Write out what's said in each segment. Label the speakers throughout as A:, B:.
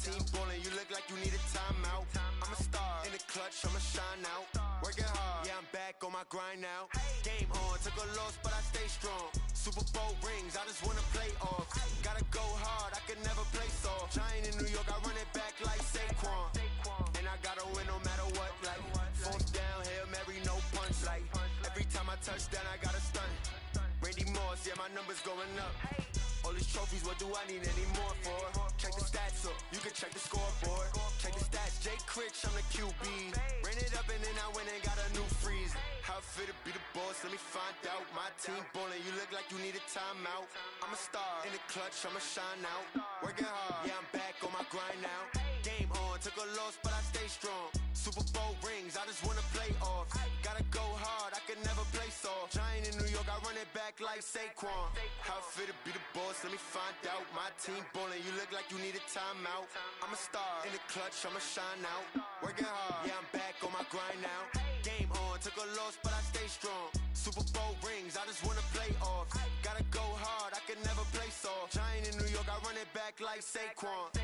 A: team ballin', you look like you need a timeout. I'm a star, in the clutch, I'ma shine out. Working hard, yeah, I'm back on my grind now. Game on, took a loss, but I stay strong. Super Bowl rings, I just wanna play off. Gotta go hard, I can never play soft. Giant in New York, I run it back like Saquon. And I gotta win no matter what, like fourth down, Hail Mary, no punch. Like every time I touch down, I gotta stun. Randy Moss, yeah, my numbers going up. All these trophies, what do I need any more for? Check the stats up, you can check the scoreboard. Check the stats, Jay Critch, I'm the QB. Ran it up and then I went and got a new freeze. How it feel to be the boss, let me find out. My team ballin', you look like you need a timeout. I'm a star, in the clutch, I'ma shine out. Working hard, yeah, I'm back on my grind now. Game on, took a loss, but I stay strong. Super Bowl rings, I just wanna play off. Gotta go hard, I can never play soft. Giant in New York, I run it back like Saquon. How it feel to be the boss, let me find out. My team ballin', you look like you need a timeout. I'm a star, in the clutch, I'ma shine out. Working hard, yeah, I'm back on my grind now. Game on, took a loss, but I stay strong. Super Bowl rings, I just wanna play off. Gotta go hard, I can never play soft. Giant in New York, I run it back like Saquon.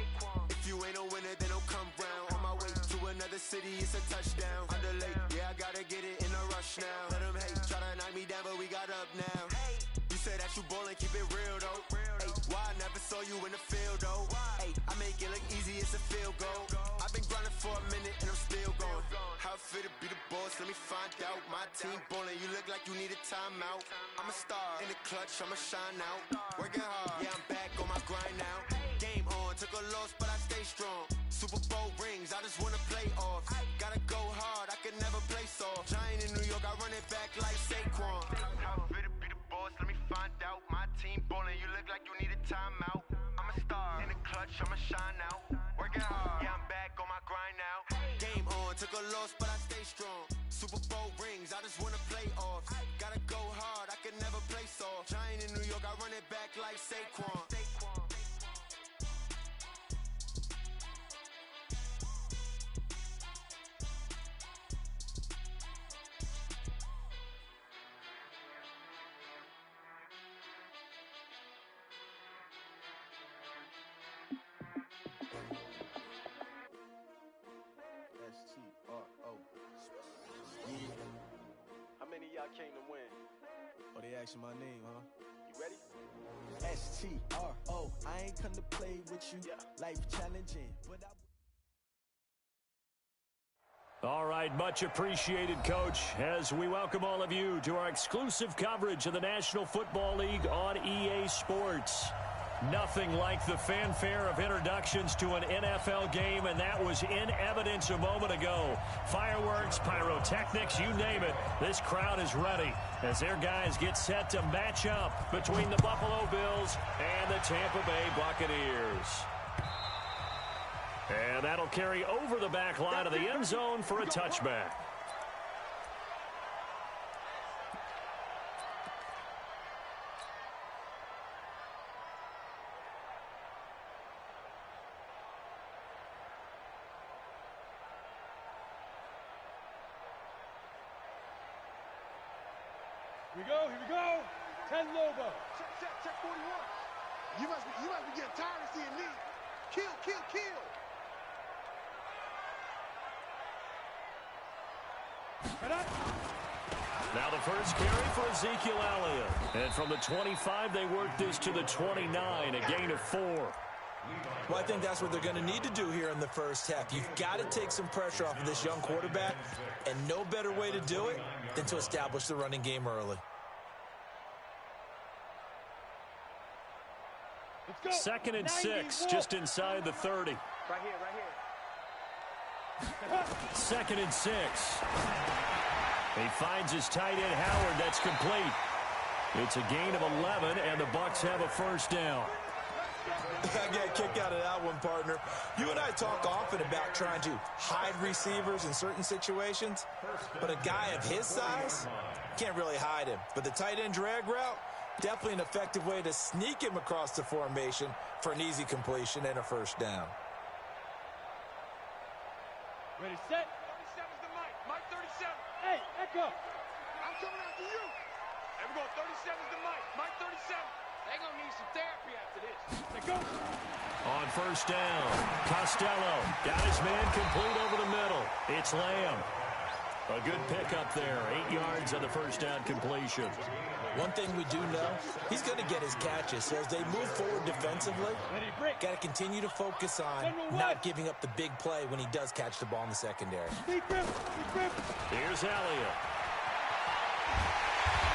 A: If you ain't a winner, then don't come round. On my way to another city, it's a touchdown. Underlay, yeah, I gotta get it in a rush now. Let them hate, try to knock me down, but we got up now. You said that you ballin', keep it real though. Hey, why I never saw you in the field though? Hey, I make it look easy, it's a field goal. I've been grinding for a minute and I'm still going. How it feel to be the boss, let me find out. My team ballin', you look like you need a timeout. I'm a star, in the clutch, I'ma shine out. Working hard, yeah, I'm back on my grind now. Game on, took a loss, but I stay strong. Super Bowl rings, I just wanna play off. Gotta go hard, I can never play soft. Giant in New York, I run it back like Saquon. How it feel to be the boss, let me find out. My team ballin', you look like you need a timeout. I'm a star, in the clutch, I'ma shine out. Working hard, yeah, I'm back on my grind now. Game on, took a loss, but I stay strong. Super Bowl rings, I just wanna play off. Gotta go hard, I can never play soft. Giant in New York, I run it back like Saquon.
B: S-T-R-O. Yeah.
C: How many of y'all came to win?
B: Oh, they asking my name, huh?
C: You ready?
B: S-T-R-O. I ain't come to play with you.
C: Yeah.
B: Life challenging, but
D: All right, much appreciated, Coach, as we welcome all of you to our exclusive coverage of the National Football League on EA Sports. Nothing like the fanfare of introductions to an NFL game, and that was in evidence a moment ago. Fireworks, pyrotechnics, you name it. This crowd is ready as their guys get set to match up between the Buffalo Bills and the Tampa Bay Buccaneers. And that'll carry over the back line of the end zone for a touchback.
E: Here we go. 10 Lobo.
F: Check 41. You must be getting tired of seeing me. Kill.
D: Now the first carry for Ezekiel Elliott. And from the 25, they work this to the 29, a gain of 4.
G: Well, I think that's what they're going to need to do here in the first half. You've got to take some pressure off of this young quarterback, and no better way to do it than to establish the running game early.
E: Let's go.
D: 2nd and 6, just inside the 30.
C: Right here.
D: 2nd and 6. He finds his tight end, Howard. That's complete. It's a gain of 11, and the Bucs have a first down.
G: I got a kick out of that one, partner. You and I talk often about trying to hide receivers in certain situations, but a guy of his size can't really hide him. But the tight end drag route, definitely an effective way to sneak him across the formation for an easy completion and a first down.
E: Ready, set.
F: 37's the mic. Mike 37.
E: Hey, echo.
F: I'm coming after you. There we go. 37's the mic. Mike 37.
E: They're going to need some therapy after this. Let's go.
D: On first down, Costello got his man complete over the middle. It's Lamb. A good pickup there. 8 yards on the first down completion.
G: One thing we do know, he's going to get his catches. So as they move forward defensively, got to continue to focus on not giving up the big play when he does catch the ball in the secondary.
D: Here's Elliott.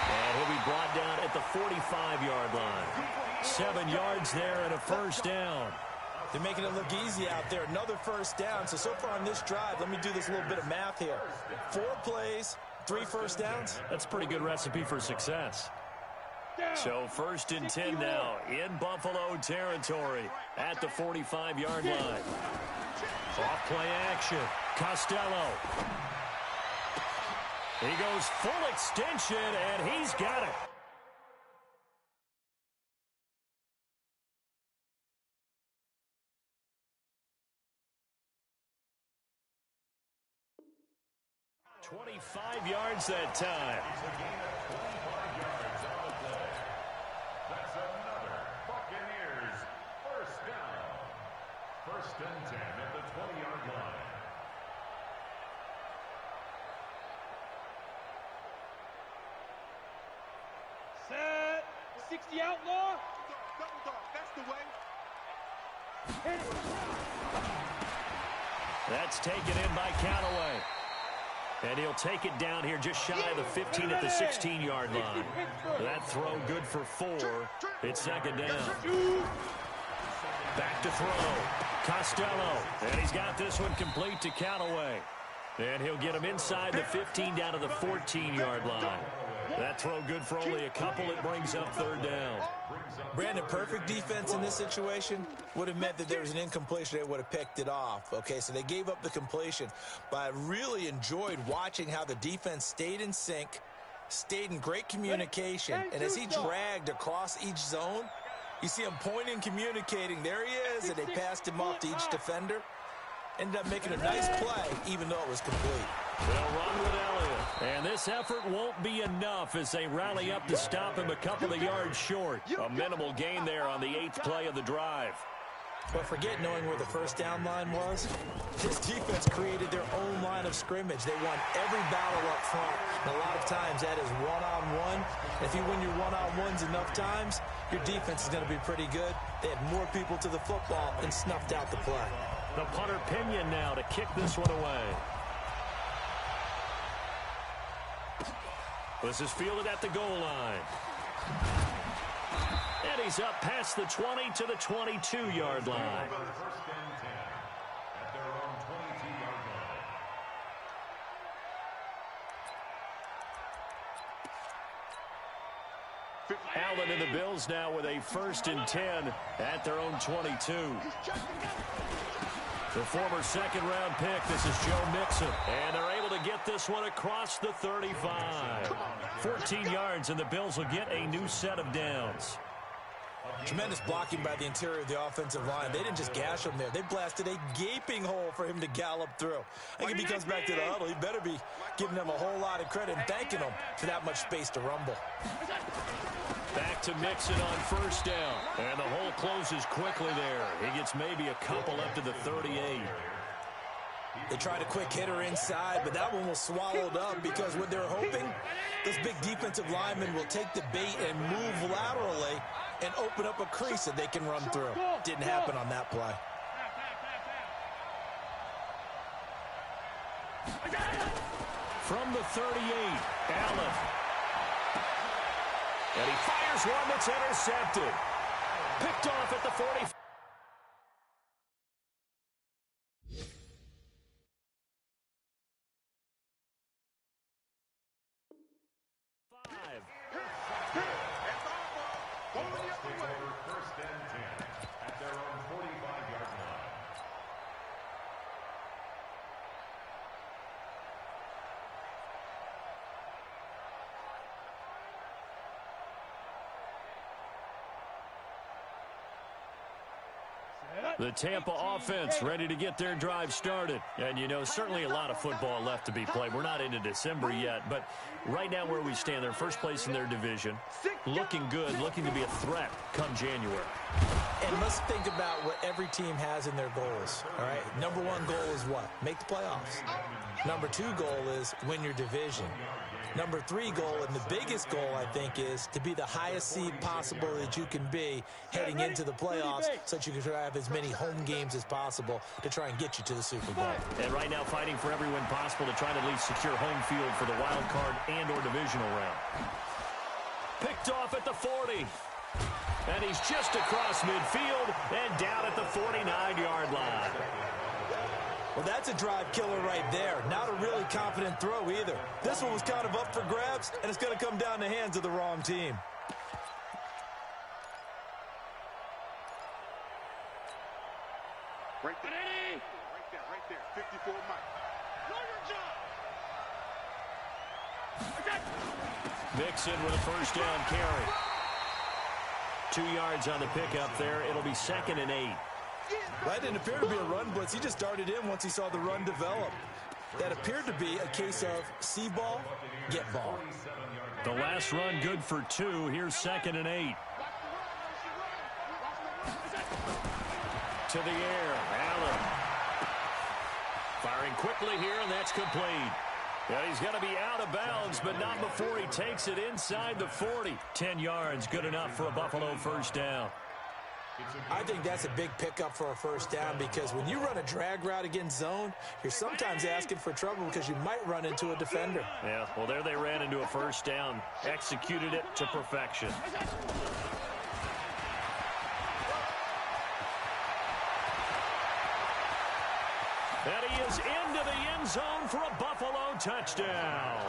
D: And he'll be brought down at the 45-yard line. 7 yards there and a first down.
G: They're making it look easy out there. Another first down. So far on this drive, let me do this little bit of math here. 4 plays, 3 first downs.
D: That's a pretty good recipe for success. So first and 10 now in Buffalo territory at the 45-yard line. Off-play action. Costello. He goes full extension, and he's got it. .25 yards that time.
H: That's another Buccaneers first down. First and 10 at the 20-yard line.
E: Set. 60 outlaw.
F: Double dog. That's the way.
E: Hit it.
D: That's taken in by Callaway. And he'll take it down here just shy of the 15 at the 16-yard line. That throw good for 4. It's second down. Back to throw. Costello. And he's got this one complete to Callaway. And he'll get him inside the 15 down to the 14-yard line. That throw good for only a couple. It brings up third down.
G: Brandon, perfect defense in this situation would have meant that there was an incompletion. They would have picked it off. Okay, so they gave up the completion. But I really enjoyed watching how the defense stayed in sync, stayed in great communication. And as he dragged across each zone, you see him pointing, communicating. There he is, and they passed him off to each defender. Ended up making a nice play, even though it was complete.
D: They'll run with Elliott. And this effort won't be enough as they rally up to stop him a couple of yards short. A minimal gain there on the 8th play of the drive.
G: But forget knowing where the first down line was. This defense created their own line of scrimmage. They won every battle up front. And a lot of times that is one-on-one. If you win your one-on-ones enough times, your defense is going to be pretty good. They had more people to the football and snuffed out the play.
D: The punter Pinion now to kick this one away. This is fielded at the goal line. And he's up past the 20 to the 22-yard line.
H: First and 10 at their own 22-yard line.
D: Allen and the Bills now with a first and 10 at their own 22. The former second-round pick, this is Joe Mixon. And they're able to get this one across the 35. 14 yards, and the Bills will get a new set of downs.
G: Tremendous blocking by the interior of the offensive line. They didn't just gash him there. They blasted a gaping hole for him to gallop through. I think if he comes back to the huddle, he better be giving them a whole lot of credit and thanking them for that much space to rumble.
D: Back to Mixon on first down. And the hole closes quickly there. He gets maybe a couple up to the 38.
G: They tried a quick hitter inside, but that one was swallowed up because what they're hoping, those big defensive linemen will take the bait and move laterally and open up a crease that they can run through. Didn't happen on that play.
D: From the 38, Allen. And he fires one that's intercepted. Picked off at the 45.
H: First and 10 at their own 45-yard line.
E: Set.
D: The Tampa offense ready to get their drive started. And, you know, certainly a lot of football left to be played. We're not into December yet, but right now where we stand, they're first place in their division, looking good, looking to be a threat come January.
G: And let's think about what every team has in their goals, all right? Number one goal is what? Make the playoffs. Number two goal is win your division. Number three goal, and the biggest goal, I think, is to be the highest seed possible that you can be heading into the playoffs so that you can have as many home games as possible to try and get you to the Super Bowl.
D: And right now fighting for every win possible to try to at least secure home field for the wild card and or divisional round. Picked off at the 40. And he's just across midfield and down at the 49-yard line.
G: Well, that's a drive killer right there. Not a really confident throw either. This one was kind of up for grabs, and it's going to come down in the hands of the wrong team.
F: Right there. Right there. 54 Mike. Know your job.
D: Mixon with a first down carry. 2 yards on the pickup there. It'll be 2nd and 8.
G: That didn't appear to be a run blitz. He just started in once he saw the run develop. That appeared to be a case of see ball, get ball.
D: The last run good for 2. Here's 2nd and 8. To the air. Allen. Firing quickly here, and that's complete. Yeah, he's going to be out of bounds, but not before he takes it inside the 40. 10 yards, good enough for a Buffalo first down.
G: I think that's a big pickup for a first down because when you run a drag route against zone, you're sometimes asking for trouble because you might run into a defender.
D: Yeah, well, there they ran into a first down. Executed it to perfection. And he is into the end zone for a Buffalo touchdown.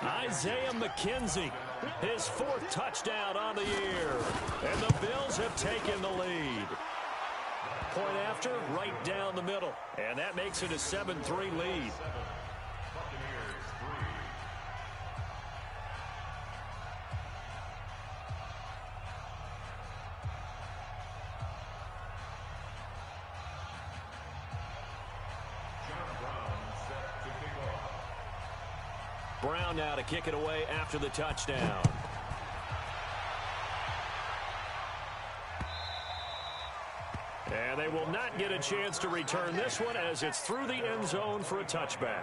D: Isaiah McKenzie, his 4th touchdown on the year. And the Bills have taken the lead. Point after, right down the middle. And that makes it a 7-3 lead. Brown now to kick it away after the touchdown. And they will not get a chance to return this one as it's through the end zone for a touchback.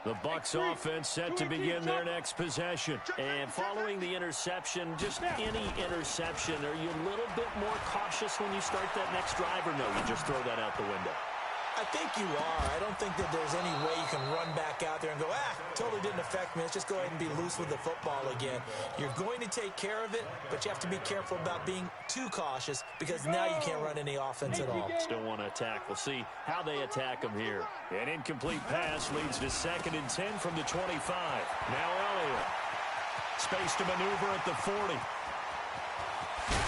D: The Bucs offense set to begin their next possession. And following the interception, just any interception, are you a little bit more cautious when you start that next drive, or no, you just throw that out the window?
G: I think you are. I don't think that there's any way you can run back out there and go, totally didn't affect me. Let's just go ahead and be loose with the football again. You're going to take care of it, but you have to be careful about being too cautious because now you can't run any offense at all.
D: Still want to attack. We'll see how they attack them here. An incomplete pass leads to 2nd and 10 from the 25. Now Elliott. Space to maneuver at the 40.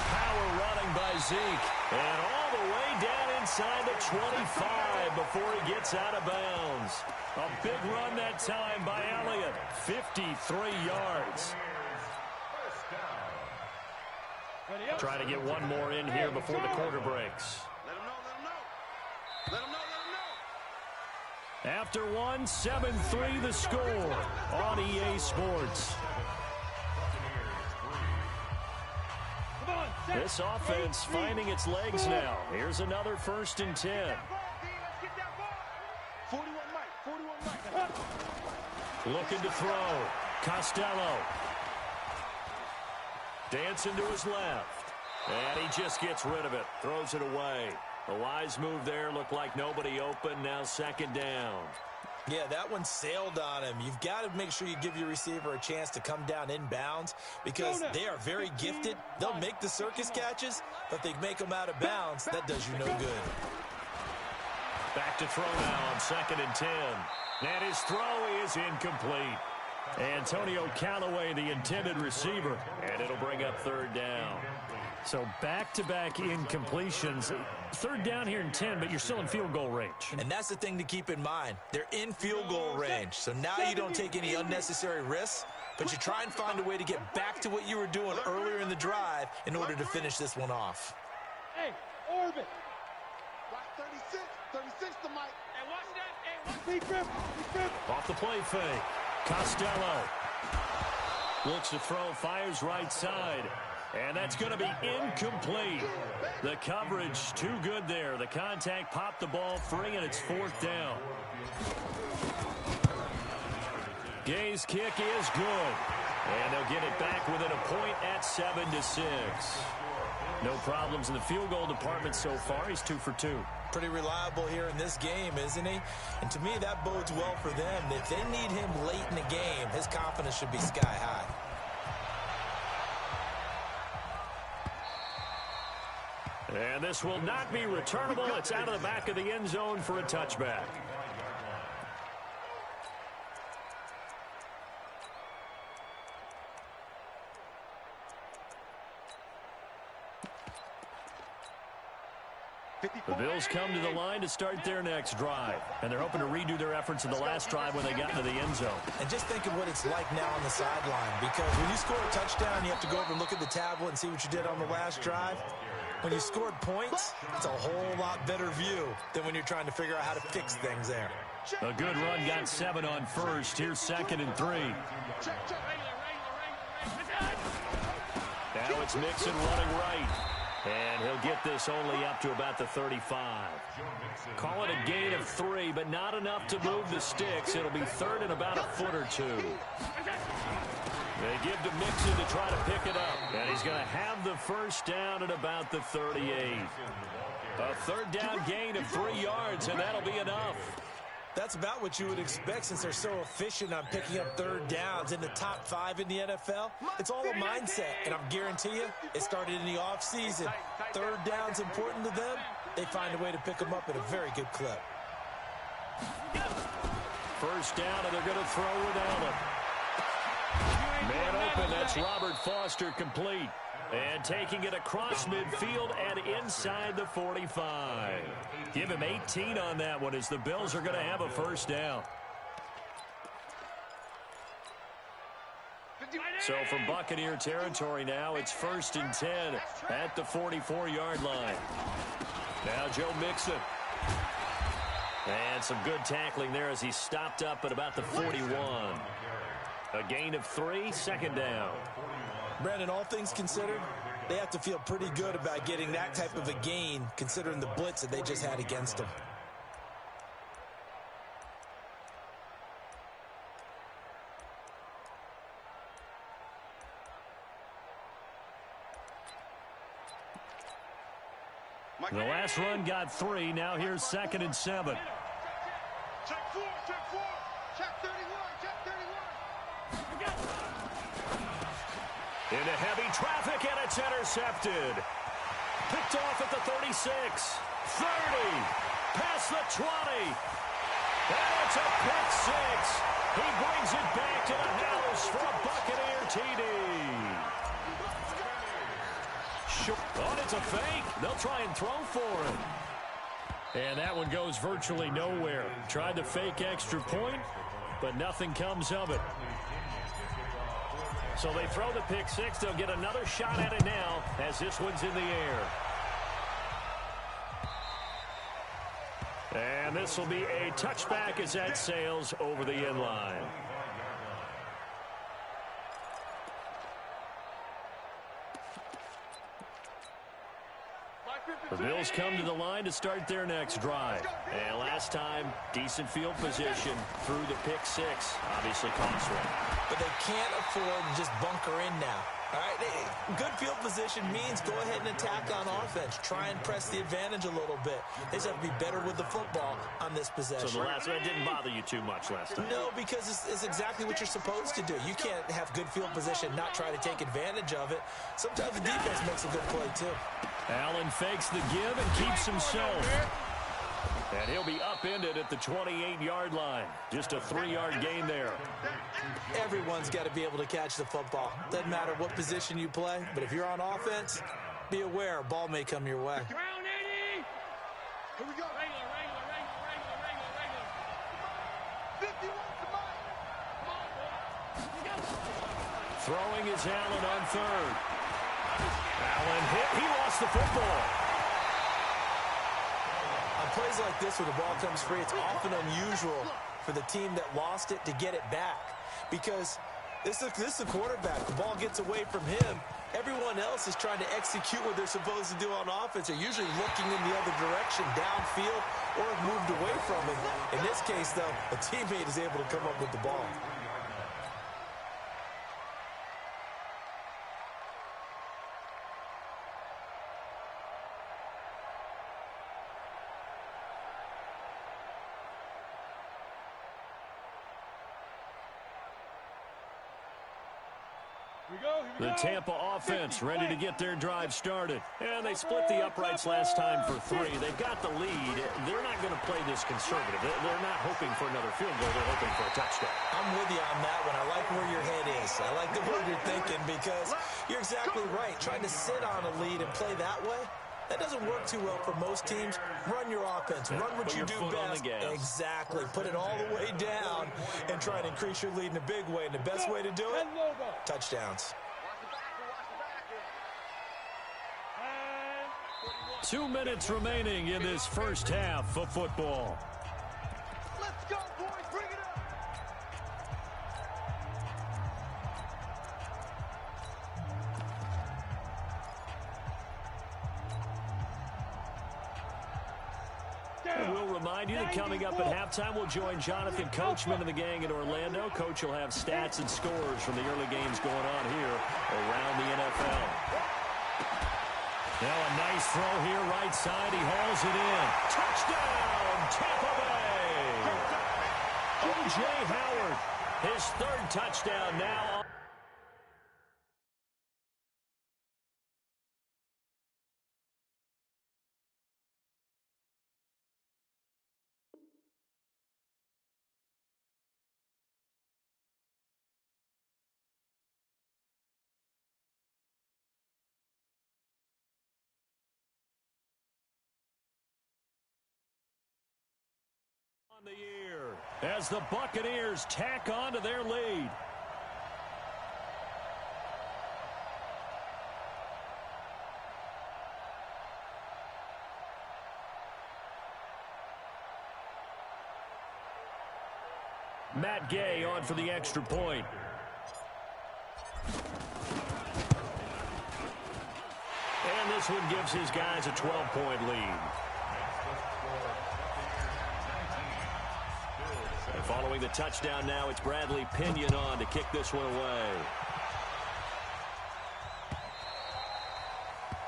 D: Power running by Zeke. And all the way down inside the 25 before he gets out of bounds. A big run that time by Elliott. 53 yards. Try to get one more in here before the quarter breaks.
F: Let him know.
D: After one, 7-3 the score on EA Sports. This offense finding its legs now. Here's another 1st and 10.
F: 41 Mike.
D: Looking to throw. Costello. Dancing to his left. And he just gets rid of it. Throws it away. A wise move there. Looked like nobody open. Now 2nd down.
G: Yeah, that one sailed on him. You've got to make sure you give your receiver a chance to come down inbounds because they are very gifted. They'll make the circus catches, but if they make them out of bounds, that does you no good.
D: Back to throw now on 2nd and 10. And his throw is incomplete. Antonio Callaway, the intended receiver, and it'll bring up 3rd down. So back-to-back incompletions. 3rd down here in 10, but you're still in field goal range.
G: And that's the thing to keep in mind. They're in field goal range. So now you don't take any unnecessary risks, but you try and find a way to get back to what you were doing earlier in the drive in order to finish this one off.
E: Hey, orbit.
F: Watch 36. 36 to Mike.
E: Hey, watch that. Hey, watch me grip.
D: Off the play fake. Costello looks to throw, fires right side. And that's going to be incomplete. The coverage too good there. The contact popped the ball free, and it's 4th down. Gay's kick is good. And they'll get it back within a point at 7-6. No problems in the field goal department so far. He's 2 for 2.
G: Pretty reliable here in this game, isn't he? And to me, that bodes well for them. If they need him late in the game, his confidence should be sky high.
D: And this will not be returnable. It's out of the back of the end zone for a touchback. The Bills come to the line to start their next drive. And they're hoping to redo their efforts in the last drive when they got into the end zone.
G: And just think of what it's like now on the sideline. Because when you score a touchdown, you have to go over and look at the tablet and see what you did on the last drive. When you scored points, it's a whole lot better view than when you're trying to figure out how to fix things there.
D: A good run got 7 on first. Here's 2nd and 3. Now it's Mixon running right. And he'll get this only up to about the 35. Call it a gain of 3, but not enough to move the sticks. It'll be 3rd and about a foot or 2. They give to Mixon to try to pick it up. And he's going to have the first down at about the 38. A 3rd down gain of 3 yards, and that'll be enough.
G: That's about what you would expect since they're so efficient on picking up 3rd downs in the top 5 in the NFL. It's all a mindset, and I'm guarantee you it started in the offseason. 3rd down's important to them. They find a way to pick them up at a very good clip.
D: First down, and they're going to throw with Allen. Man open, that's Robert Foster complete. And taking it across midfield and inside the 45. Give him 18 on that one as the Bills are going to have a first down. So from Buccaneer territory now, it's 1st and 10 at the 44-yard line. Now Joe Mixon. And some good tackling there as he stopped up at about the 41. A gain of 3, 2nd down.
G: Brandon, all things considered, they have to feel pretty good about getting that type of a gain considering the blitz that they just had against them.
D: The last run got 3. Now here's 2nd and 7.
F: Check 4. Check 31.
D: Into heavy traffic, and it's intercepted. Picked off at the 36, 30, past the 20. And it's a pick 6. He brings it back to the house for a Buccaneer TD. Oh, it's a fake. They'll try and throw for him. And that one goes virtually nowhere. Tried the fake extra point, but nothing comes of it. So they throw the pick 6. They'll get another shot at it now as this one's in the air. And this will be a touchback as that sails over the end line. The Bills come to the line to start their next drive. And last time, decent field position through the pick 6. Obviously cost one.
G: But they can't afford to just bunker in now. All right, good field position means go ahead and attack on offense. Try and press the advantage a little bit. They just have to be better with the football on this possession.
D: So the last one didn't bother you too much last time?
G: No, because it's exactly what you're supposed to do. You can't have good field position, not try to take advantage of it. Sometimes the defense makes a good play, too.
D: Allen fakes the give and keeps himself. And he'll be upended at the 28-yard line. Just a 3-yard gain there.
G: Everyone's got to be able to catch the football. Doesn't matter what position you play, but if you're on offense, be aware a ball may come your way.
E: Ground 80.
F: Here we go.
E: Regular.
F: 51 to Mike.
E: Come on, boy. You got it.
D: Throwing is Allen on third. Allen hit. He lost the football.
G: On plays like this where the ball comes free, it's often unusual for the team that lost it to get it back. Because this is a quarterback. The ball gets away from him. Everyone else is trying to execute what they're supposed to do on offense. They're usually looking in the other direction, downfield, or have moved away from him. In this case, though, a teammate is able to come up with the ball.
D: The Tampa offense ready to get their drive started. And they split the uprights last time for 3. They've got the lead. They're not going to play this conservative. They're not hoping for another field goal. They're hoping for a touchdown.
G: I'm with you on that one. I like where your head is. I like the way you're thinking because you're exactly right. Trying to sit on a lead and play that way, that doesn't work too well for most teams. Run your offense. Run what you do best. Exactly. Put it all the way down and try to increase your lead in a big way. And the best way to do it, touchdowns.
D: 2 minutes remaining in this first half of football.
E: Let's go, boys. Bring it up.
D: And we'll remind you that coming up at halftime, we'll join Jonathan Coachman and the gang in Orlando. Coach will have stats and scores from the early games going on here around the NFL. Now a nice throw here, right side. He hauls it in. Touchdown, Tampa Bay! O.J. Howard, his 3rd touchdown now. The year as the Buccaneers tack on to their lead. Matt Gay on for the extra point. And this one gives his guys a 12-point lead. And following the touchdown now, it's Bradley Pinion on to kick this one away.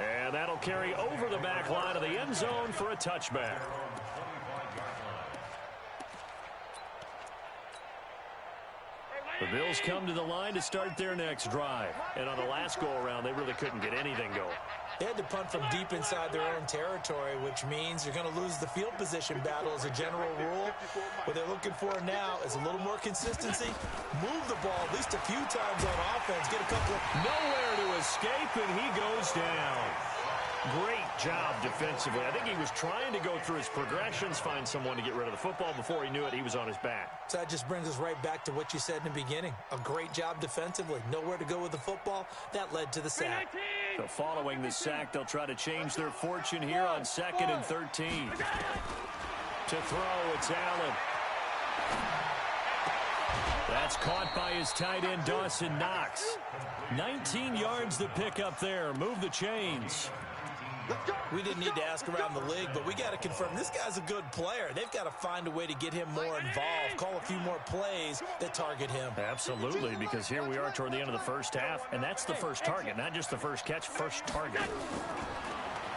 D: And that'll carry over the back line of the end zone for a touchback. The Bills come to the line to start their next drive. And on the last go-around, they really couldn't get anything going.
G: They had to punt from deep inside their own territory, which means you're going to lose the field position battle as a general rule. What they're looking for now is a little more consistency. Move the ball at least a few times on offense. Get a couple of...
D: Nowhere to escape, and he goes down. Great job defensively. I think he was trying to go through his progressions, find someone to get rid of the football. Before he knew it, he was on his back.
G: So that just brings us right back to what you said in the beginning. A great job defensively. Nowhere to go with the football. That led to the sack.
D: So following the sack, they'll try to change their fortune here on 2nd and 13. To throw, it's Allen. That's caught by his tight end, Dawson Knox. 19 yards to pick up there. Move the chains.
G: We didn't need to ask around the league, but we got to confirm this guy's a good player. They've got to find a way to get him more involved, call a few more plays that target him.
D: Absolutely, because here we are toward the end of the first half, and that's the first target, not just the first catch, first target.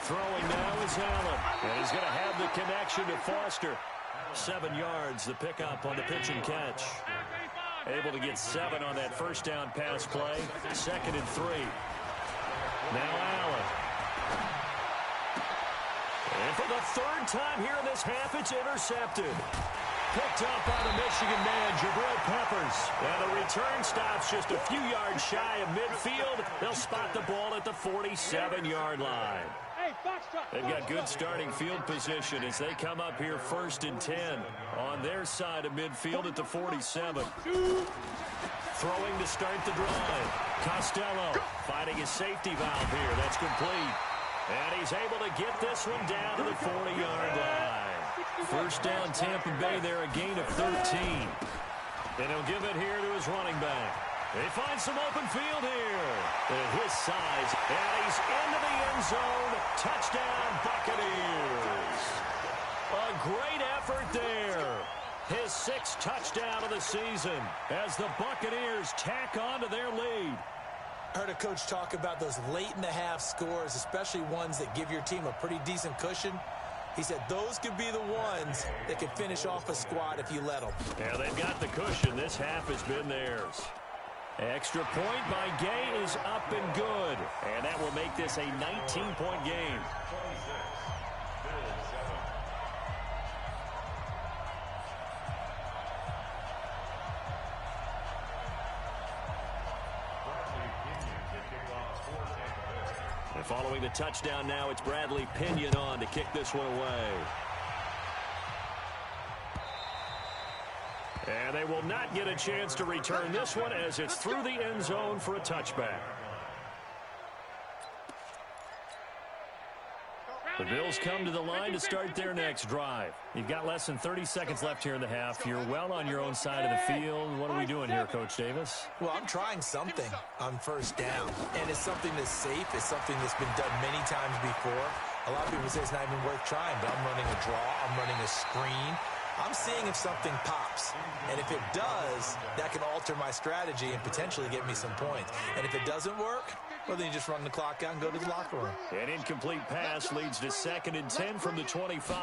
D: Throwing now is Allen, and he's going to have the connection to Foster. 7 yards, the pickup on the pitch and catch. Able to get 7 on that first down pass play. 2nd and 3. Now Allen. And for the 3rd time here in this half, it's intercepted. Picked up by the Michigan man, Jabril Peppers. And the return stops just a few yards shy of midfield. They'll spot the ball at the 47-yard line. They've got good starting field position as they come up here 1st and 10 on their side of midfield at the 47. Throwing to start the drive. Costello finding his safety valve here. That's complete. And he's able to get this one down to the 40-yard line. First down, Tampa Bay there, a gain of 13. And he'll give it here to his running back. They find some open field here. At his size, and he's into the end zone. Touchdown, Buccaneers. A great effort there. His 6th touchdown of the season as the Buccaneers tack on to their lead.
G: I heard a coach talk about those late-in-the-half scores, especially ones that give your team a pretty decent cushion. He said those could be the ones that could finish off a squad if you let them.
D: Yeah, they've got the cushion. This half has been theirs. Extra point by Gay is up and good. And that will make this a 19-point game. And following the touchdown now, it's Bradley Pinion on to kick this one away. And they will not get a chance to return this one as it's through the end zone for a touchback. The Bills come to the line to start their next drive. You've got less than 30 seconds left here in the half. You're well on your own side of the field. What are we doing here, Coach Davis?
G: Well, I'm trying something on first down, and it's something that's safe. It's something that's been done many times before. A lot of people say it's not even worth trying, but I'm running a draw. I'm running a screen. I'm seeing if something pops, and if it does, that can alter my strategy and potentially get me some points. And if it doesn't work, well, then you just run the clock out and go to the locker room.
D: An incomplete pass leads to 2nd and 10 from the 25.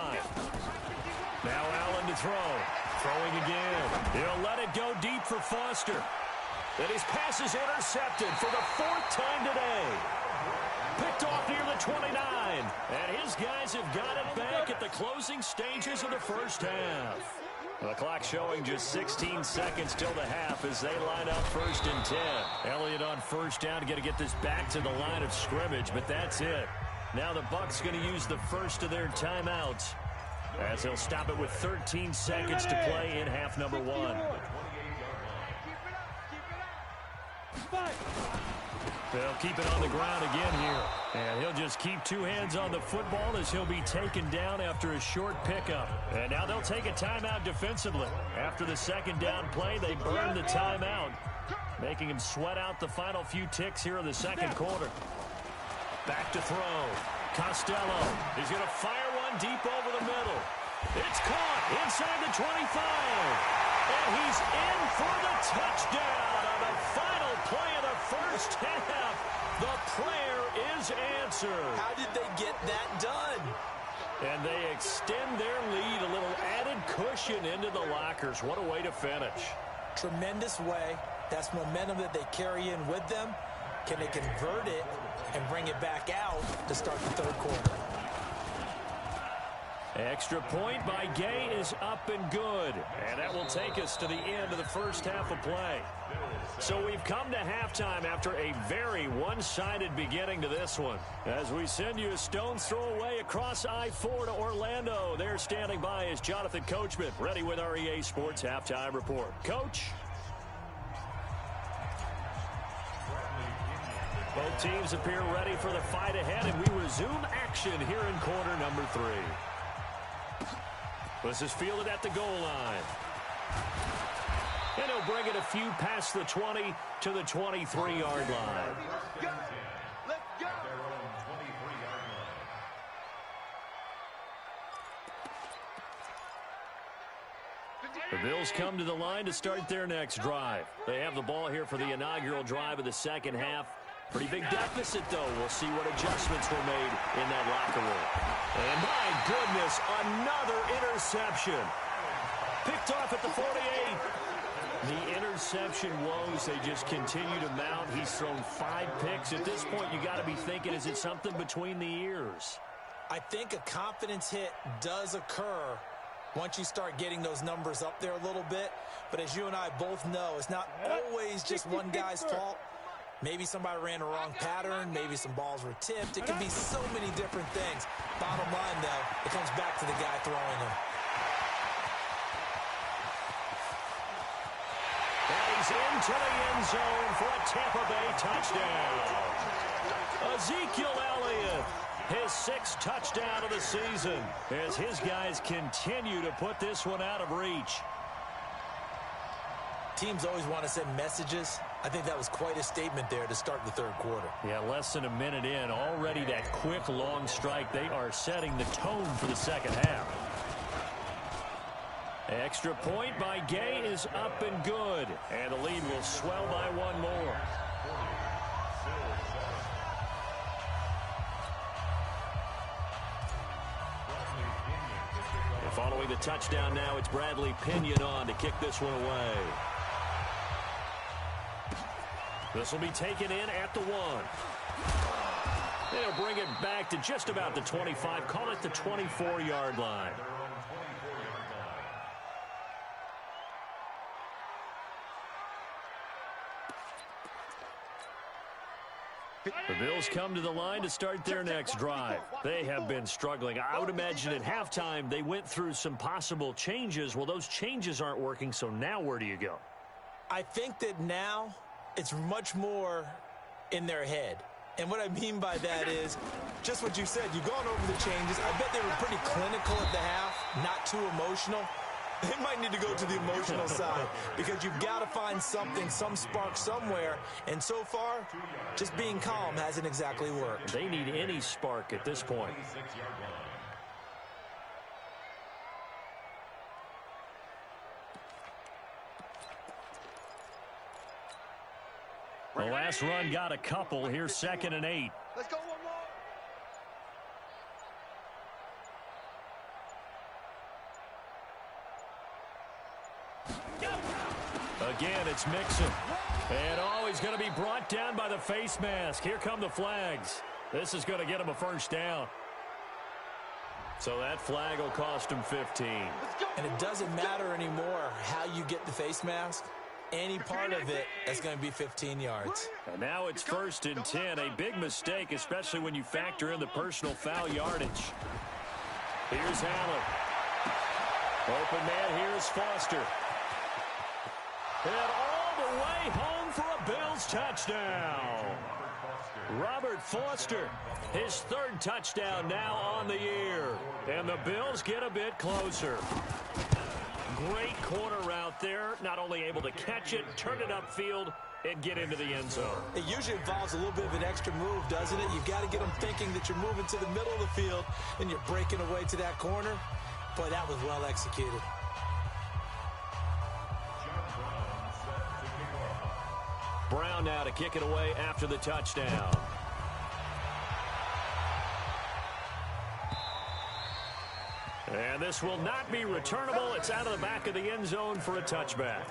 D: Now Allen to throw. Throwing again. He'll let it go deep for Foster. And his pass is intercepted for the 4th time today. Picked off near the 29. And his guys have got it back at the closing stages of the first half. The clock showing just 16 seconds till the half as they line up 1st and 10. Elliott on first down, got to get this back to the line of scrimmage, but that's it. Now the Bucs going to use the first of their timeouts as they'll stop it with 13 seconds to play in half number 1. They'll keep it on the ground again here. And he'll just keep 2 hands on the football as he'll be taken down after a short pickup. And now they'll take a timeout defensively. After the 2nd down play, they burn the timeout, making him sweat out the final few ticks here in the 2nd quarter. Back to throw. Costello. He's going to fire one deep over the middle. It's caught inside the 25. And he's in for the touchdown on the final play of the first half. The prayer is answered.
G: How did they get that done?
D: And they extend their lead, a little added cushion into the lockers. What a way to finish.
G: Tremendous way. That's momentum that they carry in with them. Can they convert it and bring it back out to start the 3rd quarter?
D: Extra point by Gay is up and good. And that will take us to the end of the first half of play. So we've come to halftime after a very one-sided beginning to this one. As we send you a stone's throw away across I-4 to Orlando. There standing by is Jonathan Coachman, ready with our EA Sports Halftime Report. Coach? Both teams appear ready for the fight ahead, and we resume action here in quarter number 3. This is fielded at the goal line. And he'll bring it a few past the 20 to the 23-yard line.
E: Let's go.
D: The Bills come to the line to start their next drive. They have the ball here for the inaugural drive of the 2nd half. Pretty big deficit, though. We'll see what adjustments were made in that locker room. And my goodness, another interception. Picked off at the 48. The interception woes, they just continue to mount. He's thrown 5 picks. At this point, you got to be thinking, is it something between the ears?
G: I think a confidence hit does occur once you start getting those numbers up there a little bit. But as you and I both know, it's not always just one guy's fault. Maybe somebody ran a wrong pattern. Maybe some balls were tipped. It can be so many different things. Bottom line, though, it comes back to the guy throwing them.
D: And he's into the end zone for a Tampa Bay touchdown. Ezekiel Elliott, his 6th touchdown of the season, as his guys continue to put this one out of reach.
G: Teams always want to send messages. I think that was quite a statement there to start the third quarter.
D: Yeah, less than a minute in, already that quick, long strike. They are setting the tone for the second half. Extra point by Gay is up and good, and the lead will swell by one more. And following the touchdown now, it's Bradley Pinion on to kick this one away. This will be taken in at the 1. They'll bring it back to just about the 25. Call it the 24-yard line. The Bills come to the line to start their next drive. They have been struggling. I would imagine at halftime they went through some possible changes. Well, those changes aren't working, so now where do you go?
G: I think that now it's much more in their head. And what I mean by that is just what you said. You've gone over the changes. I bet they were pretty clinical at the half, not too emotional. They might need to go to the emotional side because you've got to find something, some spark somewhere. And so far, just being calm hasn't exactly worked.
D: They need any spark at this point. The last run got a couple. Here's 2nd and 8.
F: Let's go one more.
D: Again, it's Mixon. And he's going to be brought down by the face mask. Here come the flags. This is going to get him a first down. So that flag will cost him 15.
G: And it doesn't matter anymore how you get the face mask. Any part of it, that's going to be 15 yards.
D: And now it's 1st and 10. A big mistake, especially when you factor in the personal foul yardage. Here's Allen. Open man, here's Foster. And all the way home for a Bills touchdown. Robert Foster, his 3rd touchdown now on the year. And the Bills get a bit closer. Great corner route there. Not only able to catch it, turn it upfield, and get into the end zone.
G: It usually involves a little bit of an extra move, doesn't it? You've got to get them thinking that you're moving to the middle of the field and you're breaking away to that corner. Boy, that was well executed.
D: Brown now to kick it away after the touchdown. And this will not be returnable. It's out of the back of the end zone for a touchback.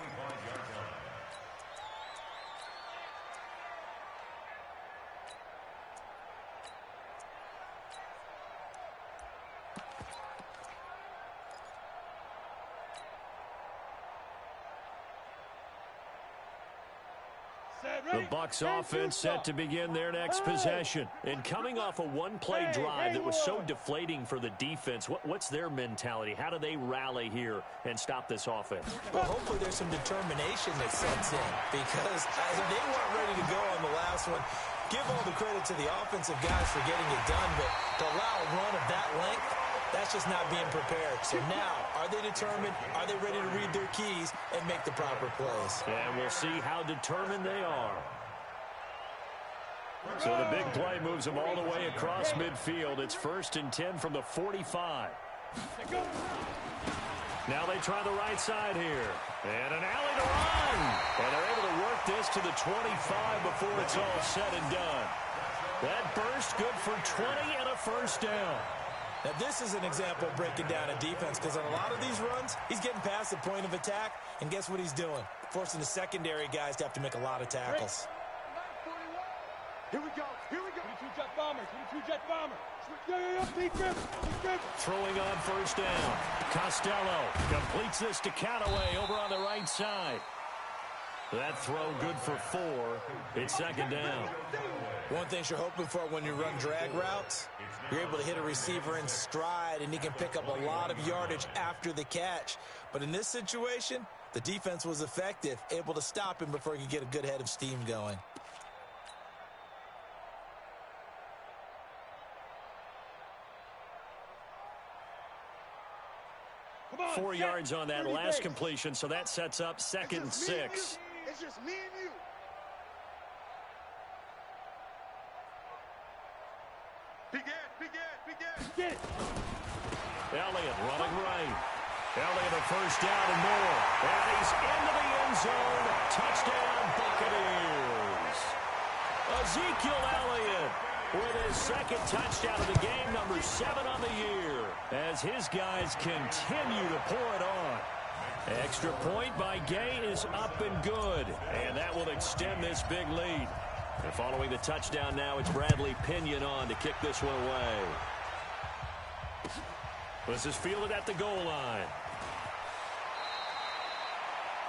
D: The Bucs offense set to begin their next possession. And coming off a one-play drive that was so deflating for the defense, what's their mentality? How do they rally here and stop this offense?
G: Well, hopefully there's some determination that sets in because they weren't ready to go on the last one. Give all the credit to the offensive guys for getting it done, but to allow a run of that length, that's just not being prepared. So now, are they determined? Are they ready to read their keys and make the proper plays?
D: And we'll see how determined they are. So the big play moves them all the way across midfield. It's 1st and 10 from the 45. Now they try the right side here. And an alley to run. And they're able to work this to the 25 before it's all said and done. That burst good for 20 and a first down.
G: Now, this is an example of breaking down a defense because on a lot of these runs, he's getting past the point of attack, and guess what he's doing? Forcing the secondary guys to have to make a lot of tackles.
F: Here we go. Here we go. 22 jet bomber. 22 jet bomber.
D: Throwing on first down. Costello completes this to Callaway over on the right side. That throw good for 4. It's second down.
G: One thing you're hoping for when you run drag routes, you're able to hit a receiver in stride, and he can pick up a lot of yardage after the catch. But in this situation, the defense was effective, able to stop him before he could get a good head of steam going.
D: On, 4 yards on that last completion, so that sets up 2nd and 6.
F: It's just me and you. Begin.
D: Elliott running right. Elliott a first down and more. And he's into the end zone. Touchdown, Buccaneers. Ezekiel Elliott with his 2nd touchdown of the game, number 7 on the year, as his guys continue to pour it on. Extra point by Gay is up and good, and that will extend this big lead. And following the touchdown now, it's Bradley Pinion on to kick this one away. This is fielded at the goal line.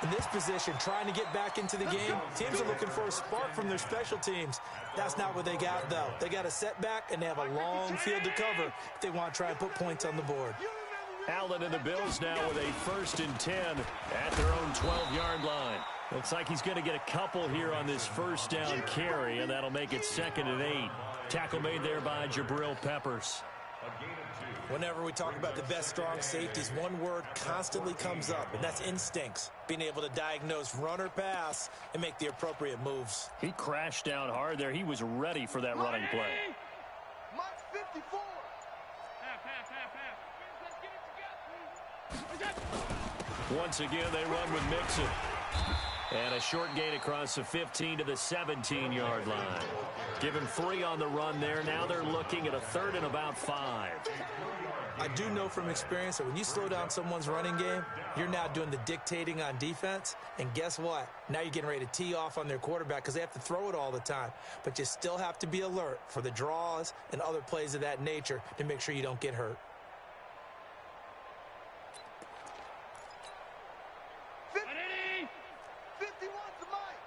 G: In this position, trying to get back into the game, teams are looking for a spark from their special teams. That's not what they got, though. They got a setback, and they have a long field to cover if they want to try and put points on the board.
D: Allen and the Bills now with a 1st and 10 at their own 12-yard line. Looks like he's going to get a couple here on this first down carry, and that'll make it 2nd and 8. Tackle made there by Jabril Peppers.
G: Whenever we talk about the best strong safeties, one word constantly comes up, and that's instincts. Being able to diagnose run or pass and make the appropriate moves.
D: He crashed down hard there. He was ready for that running play.
F: Mike's 54.
D: Once again, they run with Mixon. And a short gain across the 15 to the 17-yard line. Give him 3 on the run there. Now they're looking at a 3rd and about 5.
G: I do know from experience that when you slow down someone's running game, you're now doing the dictating on defense. And guess what? Now you're getting ready to tee off on their quarterback because they have to throw it all the time. But you still have to be alert for the draws and other plays of that nature to make sure you don't get hurt.
F: 51 to Mike.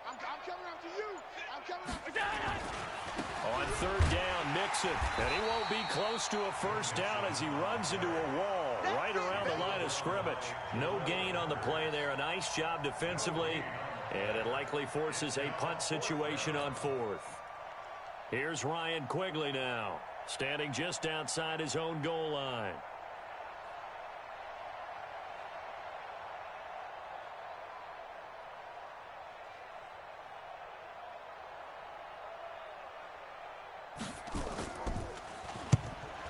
F: I'm coming after you. I'm coming after you.
D: On 3rd down, Mixon. And he won't be close to a first down as he runs into a wall right around the line of scrimmage. No gain on the play there. A nice job defensively. And it likely forces a punt situation on 4th. Here's Ryan Quigley now, standing just outside his own goal line.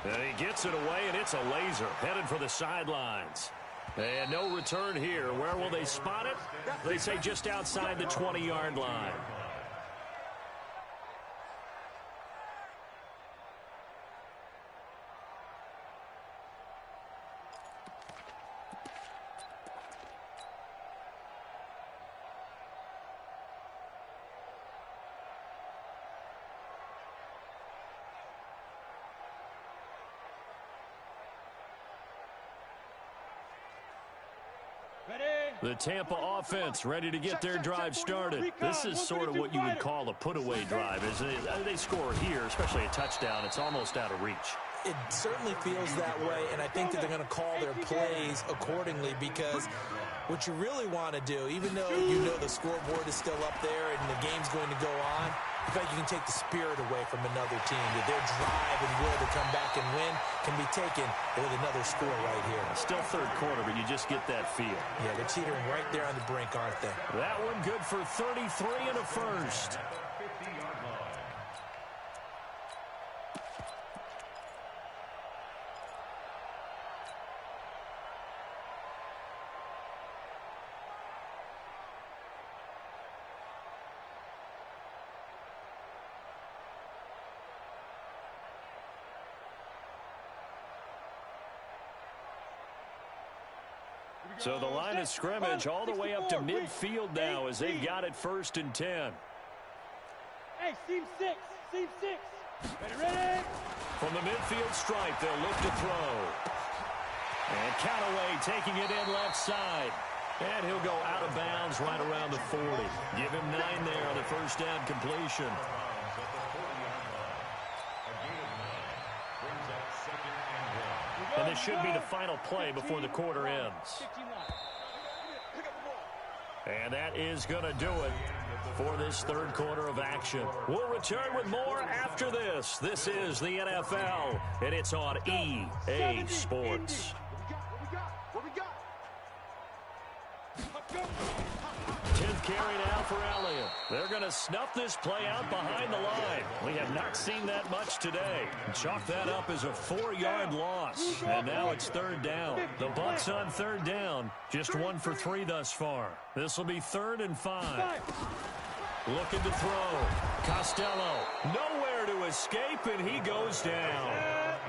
D: And he gets it away, and it's a laser headed for the sidelines. And no return here. Where will they spot it? They say just outside the 20-yard line. The Tampa offense ready to get their drive started. This is sort of what you would call a put-away drive, isn't it? They score here, especially a touchdown. It's almost out of reach.
G: It certainly feels that way, and I think that they're going to call their plays accordingly because what you really want to do, even though you know the scoreboard is still up there and the game's going to go on, in fact, you can take the spirit away from another team. That their drive and will to come back and win can be taken with another score right here.
D: Still 3rd quarter, but you just get that feel.
G: Yeah, they're teetering right there on the brink, aren't they?
D: That one good for 33 and a first. So the line of scrimmage all the way up to midfield now as they've got it 1st and 10.
I: Hey, seam 6. Ready?
D: From the midfield stripe, they'll look to throw. And Callaway taking it in left side. And he'll go out of bounds right around the 40. Give him 9 there on the first down completion. And this should be the final play before the quarter ends. And that is going to do it for this third quarter of action. We'll return with more after this. This is the NFL, and it's on EA Sports.
F: What we got?
D: 10th carry now for Elliott. They're going to snuff this play out behind the line. We have not seen that much today. Chalk that up as a 4-yard loss. And now it's third down. The Bucs on third down. Just 1 for 3 thus far. This will be 3rd and 5. Looking to throw. Costello. Nowhere to escape, and he goes down.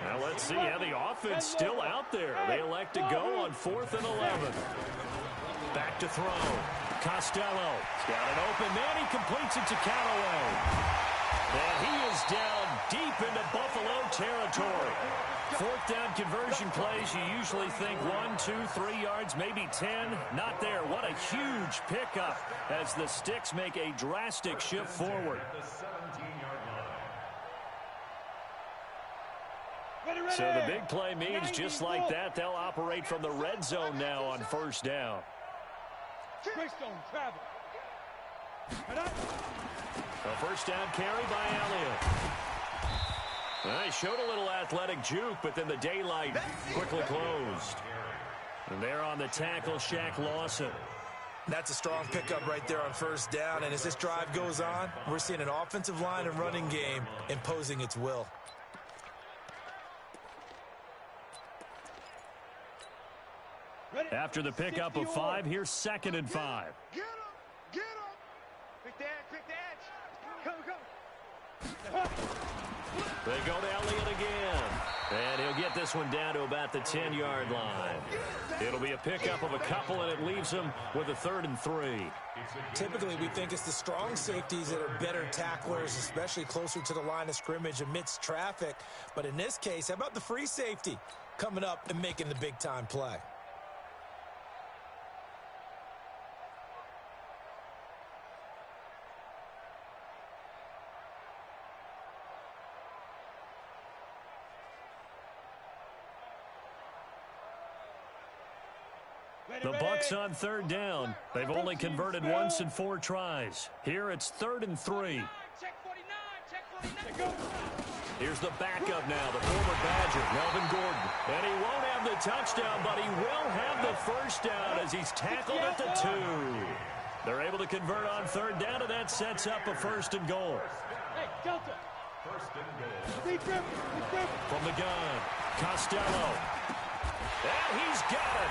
D: Now let's see how the offense still out there. They elect to go on 4th and 11. Back to throw. Costello. He's got an open man. He completes it to Callaway. And he is down deep into Buffalo territory. 4th down conversion plays, you usually think 1, 2, 3 yards, maybe 10. Not there. What a huge pickup as the Sticks make a drastic shift forward. So the big play means just like that, they'll operate from the red zone now on first down. A first down carry by Elliott. He showed a little athletic juke, but then the daylight quickly closed. And there on the tackle, Shaq Lawson.
G: That's a strong pickup right there on first down. And as this drive goes on, we're seeing an offensive line and running game imposing its will.
D: After the pickup of 5, here's 2nd and 5.
F: Get him! Get him!
E: Quick the edge,
F: Come.
D: They go to Elliott again. And he'll get this one down to about the 10-yard line. It'll be a pickup of a couple, and it leaves him with a 3rd and 3.
G: Typically, we think it's the strong safeties that are better tacklers, especially closer to the line of scrimmage amidst traffic. But in this case, how about the free safety coming up and making the big-time play?
D: The Bucs on 3rd down. They've only converted once in 4 tries. Here it's 3rd and 3. Here's the backup now, the former Badger, Melvin Gordon. And he won't have the touchdown, but he will have the first down as he's tackled at the 2. They're able to convert on 3rd down, and that sets up a 1st and goal.
I: Hey, Delta.
D: From the gun, Costello. And he's got it.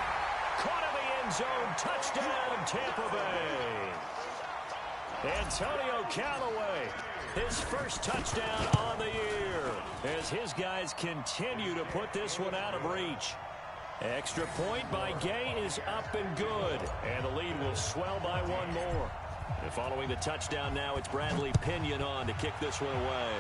D: Caught in the end zone. Touchdown, Tampa Bay. Antonio Callaway, his first touchdown on the year, as his guys continue to put this one out of reach. Extra point by Gay is up and good, and the lead will swell by 1 more. And following the touchdown now, it's Bradley Pinion on to kick this one away.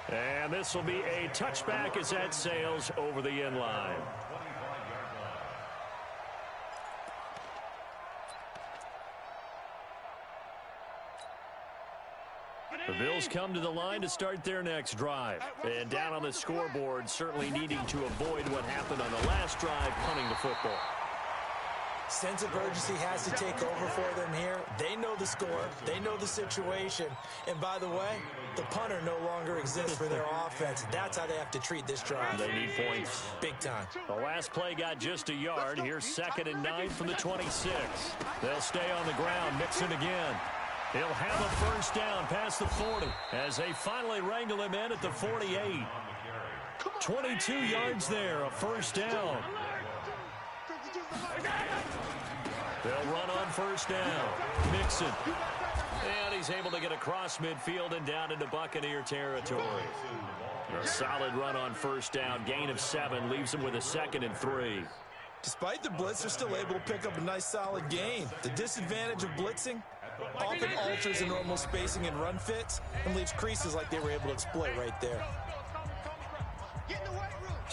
D: And this will be a touchback as that sails over the end line. The Bills come to the line to start their next drive. And down on the scoreboard, certainly needing to avoid what happened on the last drive, punting the football.
G: Sense of urgency has to take over for them here. They know the score. They know the situation. And by the way, the punter no longer exists for their offense. That's how they have to treat this drive.
D: They need points.
G: Big time.
D: The last play got just a yard. Here's 2nd and 9 from the 26. They'll stay on the ground. Mixon again. He'll have a first down past the 40 as they finally wrangle him in at the 48. 22 yards there, a first down. They'll run on first down. Mixon. And he's able to get across midfield and down into Buccaneer territory. A solid run on first down. Gain of 7 leaves him with a 2nd and 3.
G: Despite the blitz, they're still able to pick up a nice solid gain. The disadvantage of blitzing often alters the normal spacing and run fits and leaves creases like they were able to exploit right there.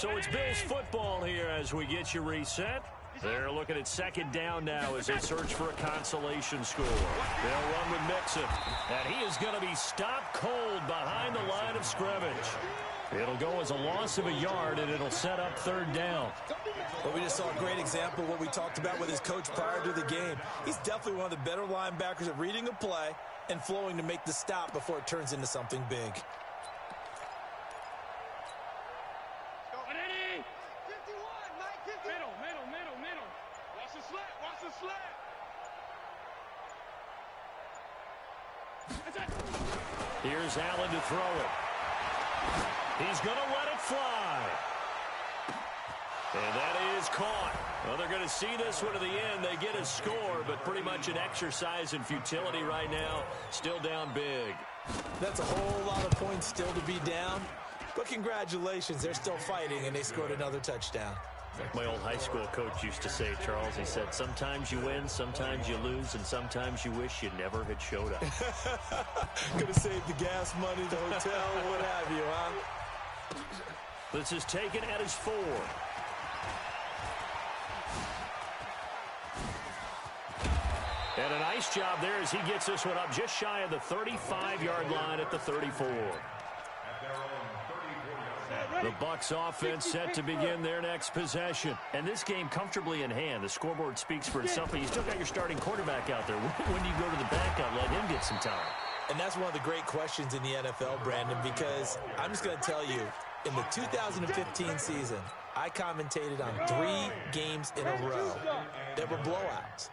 D: So it's Bills football here as we get you reset. They're looking at second down now as they search for a consolation score. They'll run with Mixon. And he is going to be stopped cold behind the line of scrimmage. It'll go as a loss of a yard, and it'll set up third down.
G: Well, we just saw a great example of what we talked about with his coach prior to the game. He's definitely one of the better linebackers at reading a play and flowing to make the stop before it turns into something big.
D: Here's Allen to throw it. He's going to let it fly. And that is caught. Well, they're going to see this one to the end. They get a score, but pretty much an exercise in futility right now. Still down big.
G: That's a whole lot of points still to be down. But congratulations, they're still fighting, and they scored another touchdown.
D: Like my old high school coach used to say, Charles, he said, sometimes you win, sometimes you lose, and sometimes you wish you never had showed up.
G: Could have saved the gas money, the hotel, what have you, huh?
D: This is taken at his 4. And a nice job there as he gets this one up just shy of the 35-yard line at the 34. The Bucs offense set to begin their next possession. And this game comfortably in hand. The scoreboard speaks for itself, but you still got your starting quarterback out there. When do you go to the backup, let him get some time?
G: And that's one of the great questions in the NFL, Brandon, because I'm just going to tell you, in the 2015 season, I commentated on 3 games in a row that were blowouts.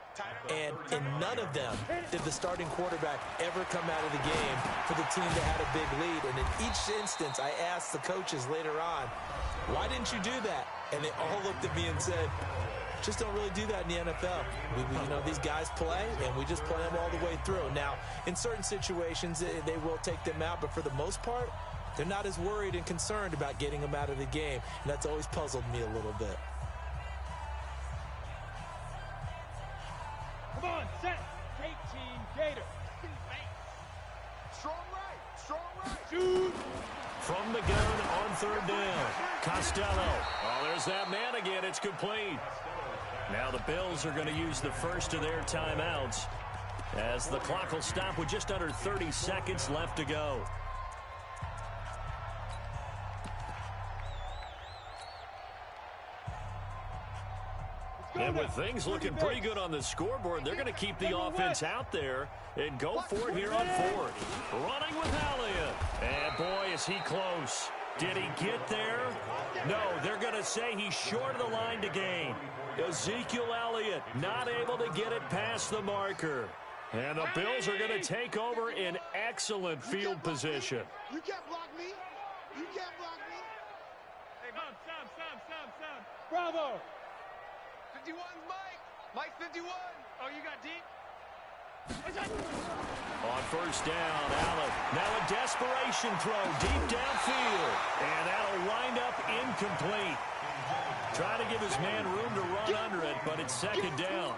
G: And in none of them did the starting quarterback ever come out of the game for the team that had a big lead. And in each instance, I asked the coaches later on, why didn't you do that? And they all looked at me and said, just don't really do that in the NFL. You know, these guys play, and we just play them all the way through. Now, in certain situations, they will take them out, but for the most part, they're not as worried and concerned about getting them out of the game. And that's always puzzled me a little bit.
I: Come on, set. Take team Gator.
F: Strong right. Strong right.
I: Shoot.
D: From the gun on third down. Costello. Oh, there's that man again. It's complete. Now the Bills are going to use the first of their timeouts as the clock will stop with just under 30 seconds left to go. And with things looking pretty good on the scoreboard, they're going to keep the offense out there and go for it here on 4th. Running with Elliott. And boy, is he close. Did he get there? No, they're going to say he's short of the line to gain. Ezekiel Elliott not able to get it past the marker. And the Bills are going to take over in excellent field position.
F: You can't block me. You can't block me.
E: Hey, Sam.
I: Bravo.
E: 51's Mike. Mike 51. Oh, you got deep?
D: On first down, Allen. Now a desperation throw deep downfield. And that'll wind up incomplete. Trying to give his man room to run under it, but it's second down.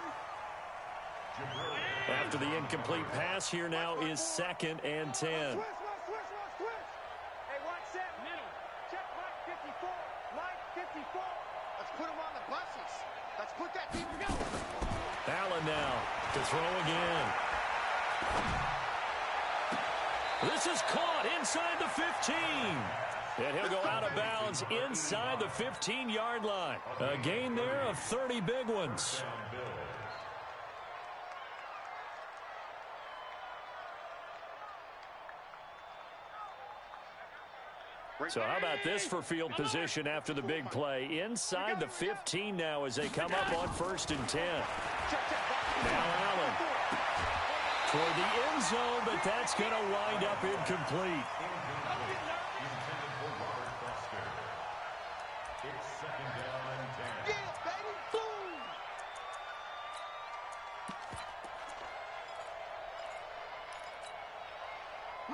D: After the incomplete pass, here now is 2nd and 10.
E: Hey, watch that middle. Check Mike 54. Mike 54.
F: Let's put him on the buses. Let's put that team together.
D: Allen now to throw again. This is caught inside the 15. And he'll go out of bounds inside the 15-yard line. A gain there of 30 big ones. So how about this for field position after the big play? Inside the 15 now as they come up on 1st and 10. Now Allen toward the end zone, but that's going to wind up incomplete.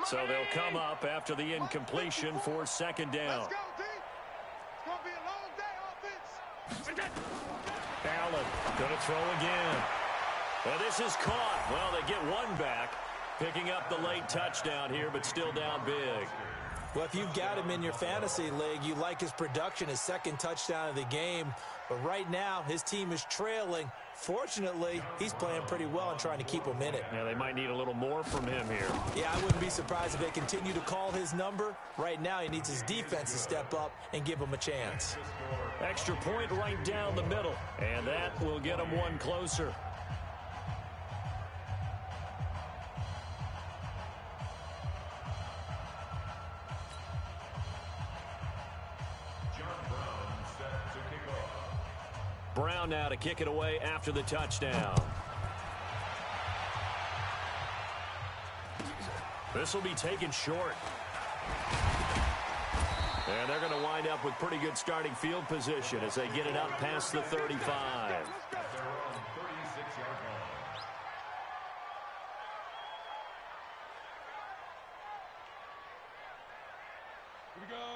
D: So they'll come up after the incompletion for 2nd down.
F: Let's go, D. It's going to be a long day, offense.
D: Allen going to throw again. Well, this is caught. Well, they get one back, picking up the late touchdown here, but still down big.
G: Well, if you've got him in your fantasy league, you like his production, his second touchdown of the game. But right now, his team is trailing. Fortunately, he's playing pretty well and trying to keep him in it.
D: Yeah, they might need a little more from him here.
G: Yeah, I wouldn't be surprised if they continue to call his number. Right now, he needs his defense to step up and give him a chance.
D: Extra point right down the middle, and that will get him one closer. Brown now to kick it away after the touchdown. This will be taken short. And they're going to wind up with pretty good starting field position as they get it up past the 35.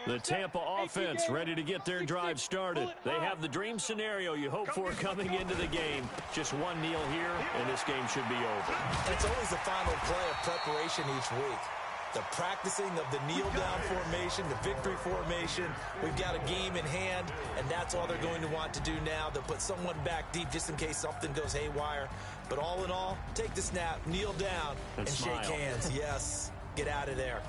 D: The Tampa offense ready to get their drive started. They have the dream scenario you hope for coming into the game. Just one kneel here, and this game should be over.
G: It's always the final play of preparation each week. The practicing of the kneel-down formation, the victory formation. We've got a game in hand, and that's all they're going to want to do now. They'll put someone back deep just in case something goes haywire. But all in all, take the snap, kneel down, and shake hands. Yes, get out of there.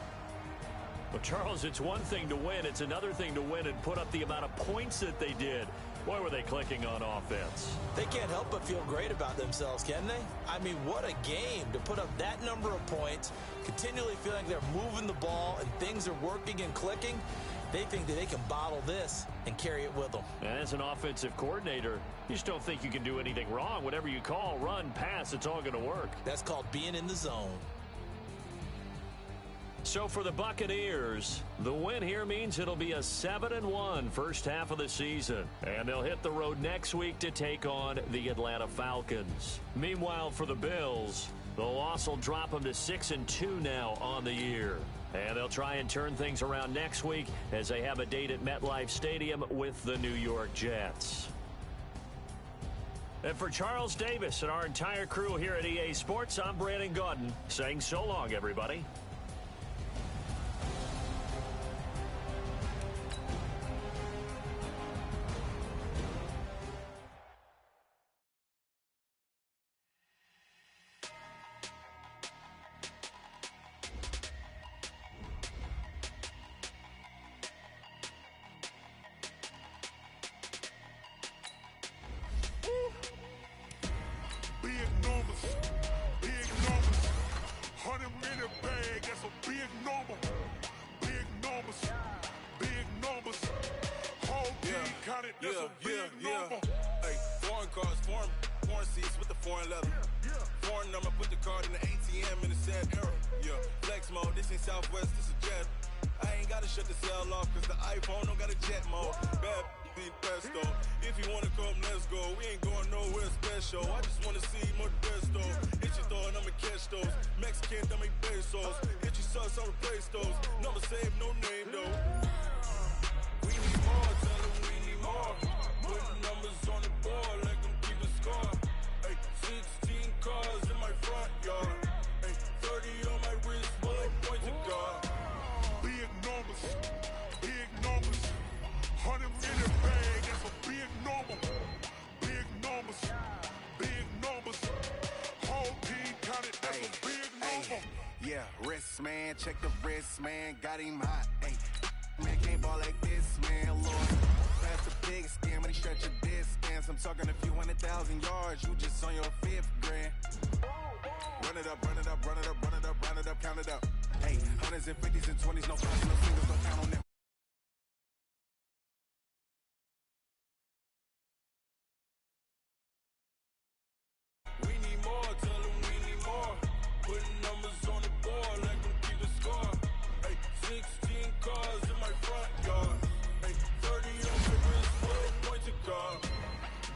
D: Well, Charles, it's one thing to win. It's another thing to win and put up the amount of points that they did. Boy, were they clicking on offense.
G: They can't help but feel great about themselves, can they? I mean, what a game to put up that number of points, continually feeling they're moving the ball and things are working and clicking. They think that they can bottle this and carry it with them.
D: And as an offensive coordinator, you just don't think you can do anything wrong. Whatever you call, run, pass, it's all going to work.
G: That's called being in the zone.
D: So for the Buccaneers, the win here means it'll be a 7-1 first half of the season. And they'll hit the road next week to take on the Atlanta Falcons. Meanwhile, for the Bills, the loss will drop them to 6-2 now on the year. And they'll try and turn things around next week as they have a date at MetLife Stadium with the New York Jets. And for Charles Davis and our entire crew here at EA Sports, I'm Brandon Gaudin saying so long, everybody.
J: Hey, foreign cars, foreign seats with the foreign leather. Foreign number, put the card in the ATM in the sad era. Yeah, flex mode, this ain't Southwest, this is Jet. I ain't gotta shut the cell off, cause the iPhone don't got a jet mode. Bad be pesto. If you wanna come, let's go. We ain't going nowhere special. I just wanna see more pesto. Hit your thought, I'ma catch those. Mexican, I make pesos. Hit your sauce, I'll replace those. Number save, no name though. We need more, tell them we need more. Putting numbers on the board, like them keep a score. Ay, 16 cars in my front yard. Ay, 30 on my wrist, bullet point to God.
F: Big numbers, 100 in the bag, that's a big number. Big numbers, whole team counted, that's a big number.
A: Yeah, wrist man, check the wrist man, got him hot. Ay, man can't ball like this, man, Lord. That's a big scam, and he stretch a distance. I'm talking a few 100,000 yards, you just on your 5th grand. Run it up, run it up, run it up, run it up, run it up, count it up. Hey, hundreds and 50s and 20s, no fives, no singles, don't count on them.
J: We need more, tell them we need more. Putting numbers on the board, like them keep a score. Ay, 16 cars in my front yard. Ay, 30 on my wrist, bullet point to God.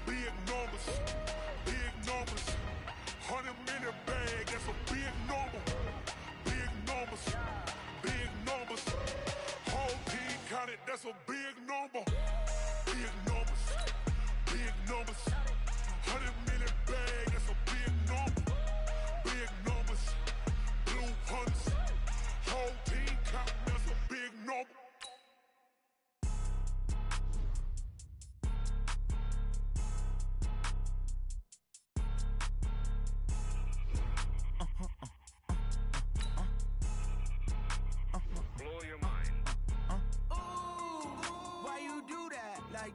F: Big numbers, 100 in the bag, that's a big number. Big numbers, whole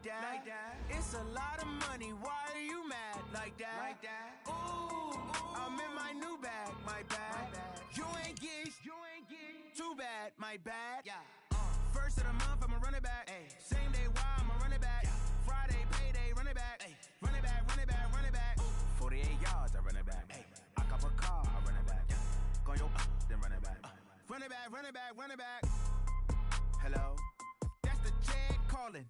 A: like that, like that. It's a lot of money, why are you mad like that, like that? Ooh, I'm in my new bag, my bad. You ain't get, too bad, my bad. Yeah. First of the month, I'ma run it back. Ay. Same day, why I'ma run it back. Friday, payday, run it back. Ay. Run it back, run it back, run it back. 48 yards, I run it back. Ay. I cop a car, I run it back. Go your then run it back. Run it back, run it back, run it back. Hello, that's the jag calling.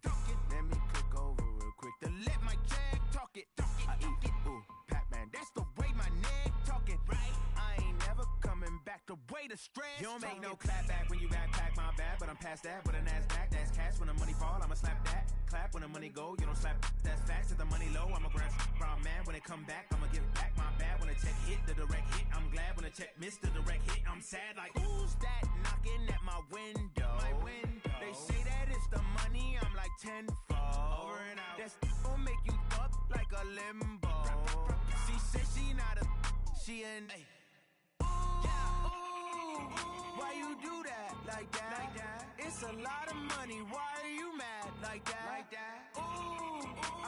A: Let me click over real quick to let my jag talk it. I eat it, ooh, Pac-Man. That's the way my neck talking. Right, I ain't never coming back. The way the stress. You don't make no clap back when you backpack my bad, but I'm past that. With a NASDAQ, that's cash. When the money fall, I'ma slap that. Clap when the money go, you don't slap. That's fast. If the money low, I'ma grab brown man. When it come back, I'ma give back my bad. When the check hit, the direct hit. I'm glad when the check missed the direct hit. I'm sad like who's that knocking at my window? My window. They say that it's the money. I'm like tenfold. Over and out. That's gon' make you up like a limbo. She said she not a. She an. Ay. Why you do that like that? Like that? It's a lot of money. Why are you mad like that? Like that? Ooh, ooh.